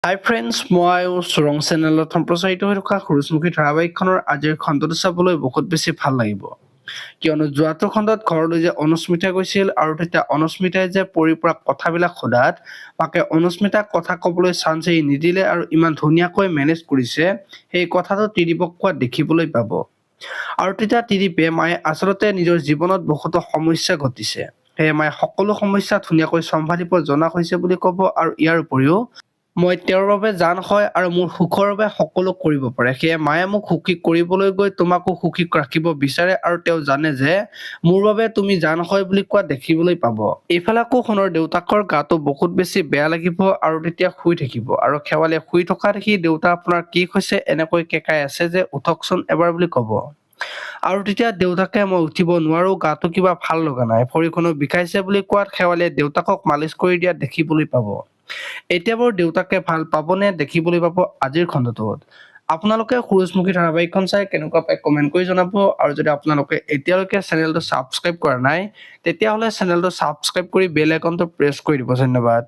হাই friends, মই চুৰং চেনেলত সম্প্ৰচাৰিত হৈ থকা সূৰুযমুখী ধাৰাবাহিকখনৰ আজিৰ খণ্ডটো চাবলৈ বহুত বেছি ভাল লাগিব। কিয়নো যোৱাটো খণ্ডত ঘৰলৈ যে অনুস্মিতা গৈছিল আৰু তেতিয়া অনুস্মিতাই যে পৰীৰ পৰা কথাবিলাক সোধাত মাকে অনুস্মিতাক কথা ক'বলৈ চান্সেই নিদিলে আৰু ইমান ধুনীয়াকৈ মেনেজ কৰিছে, সেই কথাটো ত্ৰিদীপক কোৱাত দেখিবলৈ পাব। আৰু তেতিয়া ত্ৰিদীপে মায়ে আচলতে নিজৰ জীৱনত বহুতো সমস্যা ঘটিছে, সেয়ে মায়ে সকলো সমস্যা ধুনীয়াকৈ চম্ভালিব জনা হৈছে বুলি ক'ব। আৰু ইয়াৰ উপৰিও মই তেওঁৰ বাবে জান হয় আৰু মোৰ সুখৰ বাবে সকলো কৰিব পাৰে, সেয়ে মায়ে মোক সুখী কৰিবলৈ গৈ তোমাকো সুখী ৰাখিব বিচাৰে আৰু তেওঁ জানে যে মোৰ বাবে তুমি জান হয় বুলি কোৱা দেখিবলৈ পাব। এইফালে আকৌ সোণৰ দেউতাকৰ গাটো বহুত বেছি বেয়া লাগিব আৰু তেতিয়া শুই থাকিব, আৰু শেৱালিয়ে শুই থকা দেখি দেউতা আপোনাৰ কি হৈছে এনেকৈ কেকাই আছে যে উঠকচোন এবাৰ বুলি ক'ব। আৰু তেতিয়া দেউতাকে মই উঠিব নোৱাৰো, গাটো কিবা ভাল লগা নাই, ভৰিখনো বিষাইছে বুলি কোৱাত শেৱালিয়ে দেউতাকক মালিচ কৰি দিয়া দেখিবলৈ পাব। এতিয়া বাৰু দেউতাকে ভাল পাবনে দেখিবলৈ পাব আজিৰ খণ্ডটোত। আপোনালোকে সূৰুযমুখী ধাৰাবাহিকখন চাই কেনেকুৱা পায় কমেণ্ট কৰি জনাব। আৰু যদি আপোনালোকে এতিয়ালৈকে চেনেলটো ছাবস্ক্ৰাইব কৰা নাই তেতিয়াহ'লে চেনেলটো ছাবস্ক্ৰাইব কৰি বেল আইকনটো প্ৰেছ কৰি দিব। ধন্যবাদ।